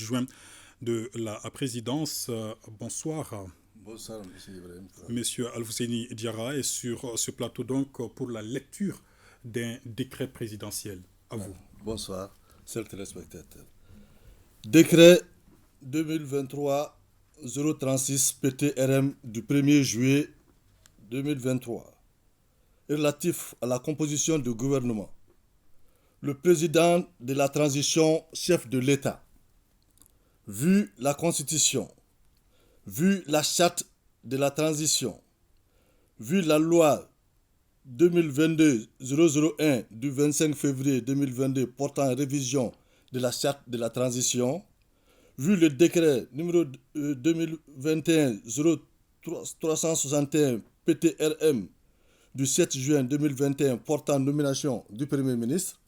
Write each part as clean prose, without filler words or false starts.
adjoint de la présidence. Bonsoir. Bonsoir, M. Ibrahim. Monsieur Al-Husseini Diarra est sur ce plateau donc pour la lecture d'un décret présidentiel. À vous. Bonsoir, chers téléspectateurs. Décret 2023-036 PTRM du 1er juillet 2023 relatif à la composition du gouvernement. Le président de la transition, chef de l'État, vu la Constitution, vu la charte de la transition, vu la loi 2022-001 du 25 février 2022 portant révision de la charte de la transition, vu le décret numéro 2021-0361 PTRM du 7 juin 2021 portant nomination du Premier ministre,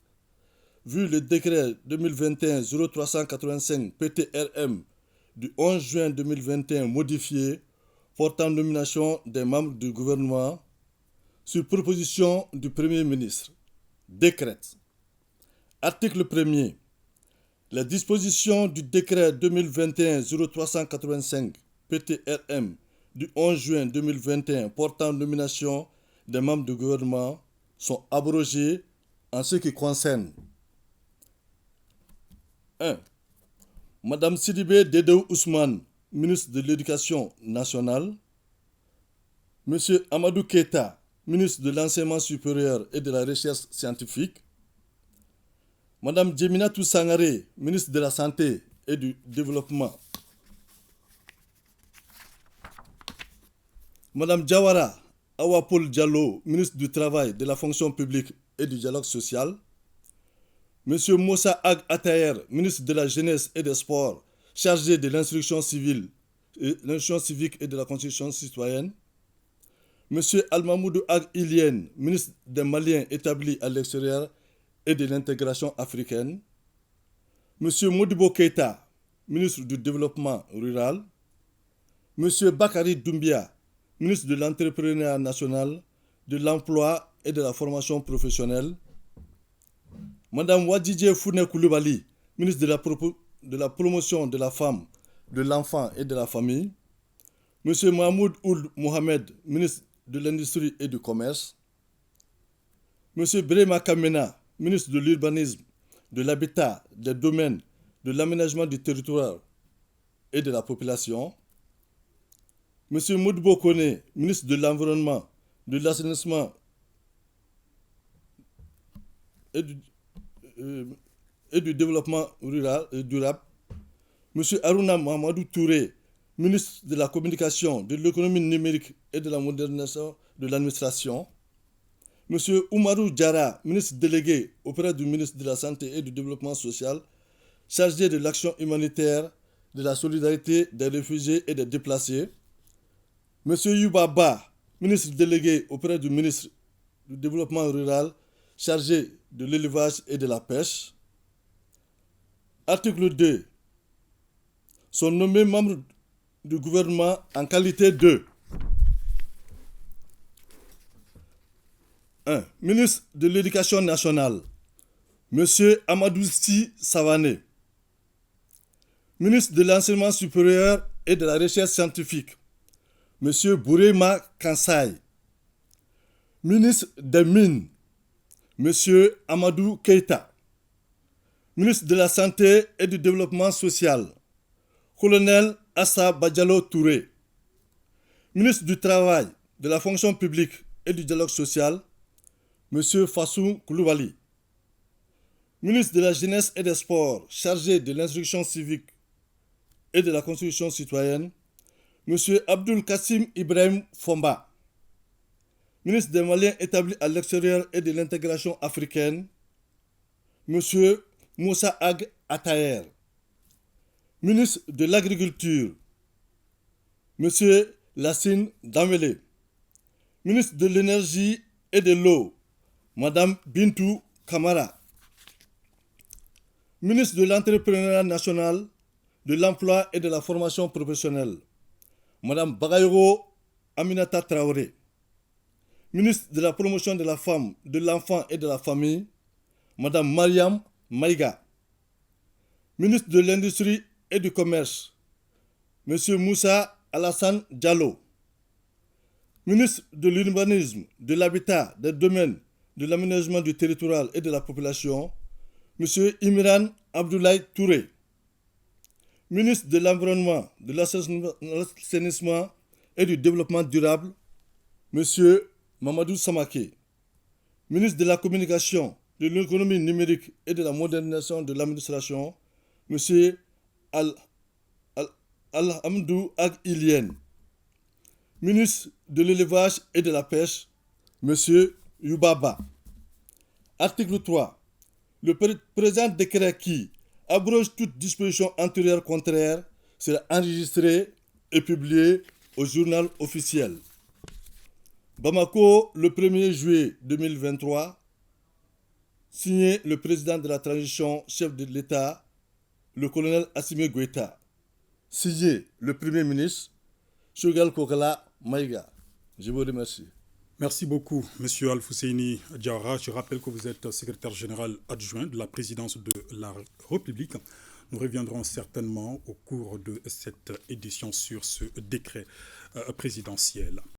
vu le décret 2021-0385 PTRM du 11 juin 2021 modifié portant nomination des membres du gouvernement, sur proposition du Premier ministre, décrète. Article 1er. Les dispositions du décret 2021-0385 PTRM du 11 juin 2021 portant nomination des membres du gouvernement sont abrogées en ce qui concerne 1. Madame Sidibé Dedou Ousmane, ministre de l'Éducation nationale. Monsieur Amadou Keita, ministre de l'Enseignement supérieur et de la Recherche scientifique. Madame Djeminatou Sangaré, ministre de la Santé et du Développement. Madame Diawara Awapol Diallo, ministre du Travail, de la Fonction publique et du Dialogue social. Monsieur Moussa Ag Atayer, ministre de la Jeunesse et des Sports, chargé de l'instruction civique et de la Constitution citoyenne. Monsieur Al-Mamoudou Ag Ilien, ministre des Maliens établis à l'extérieur et de l'intégration africaine. Monsieur Modibo Keita, ministre du Développement rural. Monsieur Bakari Doumbia, ministre de l'Entrepreneuriat national, de l'Emploi et de la formation professionnelle. Madame Wadidje Founé Koulibaly, ministre de la promotion de la femme, de l'enfant et de la famille. Monsieur Mahmoud Ould Mohamed, ministre de l'Industrie et du Commerce. Monsieur Brema Kamena, ministre de l'Urbanisme, de l'Habitat, des Domaines, de l'Aménagement du Territoire et de la Population. Monsieur Moudbo Kone, ministre de l'Environnement, de l'Assainissement et du Développement rural et durable. Monsieur Aruna Mamadou Touré, ministre de la Communication, de l'Économie numérique et de la modernisation de l'administration. Monsieur Oumarou Diarra, ministre délégué auprès du ministre de la Santé et du Développement social, chargé de l'action humanitaire, de la solidarité des réfugiés et des déplacés. Monsieur Yuba Ba, ministre délégué auprès du ministre du Développement rural, chargé de l'élevage et de la pêche. Article 2. Sont nommés membres du gouvernement en qualité de 1. Ministre de l'Éducation nationale, Monsieur Amadou Sy Savané. Ministre de l'Enseignement supérieur et de la Recherche scientifique, Monsieur Bourema Kansai. Ministre des Mines, Monsieur Amadou Keita. Ministre de la Santé et du Développement social, Colonel Assa Badjalo Touré. Ministre du Travail, de la Fonction publique et du Dialogue social, Monsieur Fassou Koulibaly. Ministre de la Jeunesse et des Sports, chargé de l'instruction civique et de la Constitution citoyenne, Monsieur Abdul Kassim Ibrahim Fomba. Ministre des Maliens établis à l'extérieur et de l'intégration africaine, Monsieur Moussa Ag Atayer. Ministre de l'Agriculture, Monsieur Lassine Damele. Ministre de l'Énergie et de l'Eau, Madame Bintou Kamara. Ministre de l'Entrepreneuriat national, de l'Emploi et de la formation professionnelle, Madame Bagayoro Aminata Traoré. Ministre de la Promotion de la Femme, de l'Enfant et de la Famille, Madame Mariam Maïga. Ministre de l'Industrie et du Commerce, M. Moussa Alassane Diallo. Ministre de l'Urbanisme, de l'Habitat, des Domaines, de l'Aménagement du Territoire et de la Population, M. Imran Abdoulaye Touré. Ministre de l'Environnement, de l'Assainissement et du Développement durable, M. Mamadou Samaké. Ministre de la Communication, de l'Économie numérique et de la modernisation de l'administration, M. Alhamdou Ag Ilien. Ministre de l'Élevage et de la Pêche, M. Youbaba. Article 3. Le présent décret qui abroge toute disposition antérieure contraire sera enregistré et publié au journal officiel. Bamako, le 1er juillet 2023, signé le président de la transition, chef de l'État, le colonel Assimi Goïta. Signé le Premier ministre, Choguel Kokala Maïga. Je vous remercie. Merci beaucoup, M. Al-Fousseini Diawara. Je rappelle que vous êtes secrétaire général adjoint de la présidence de la République. Nous reviendrons certainement au cours de cette édition sur ce décret présidentiel.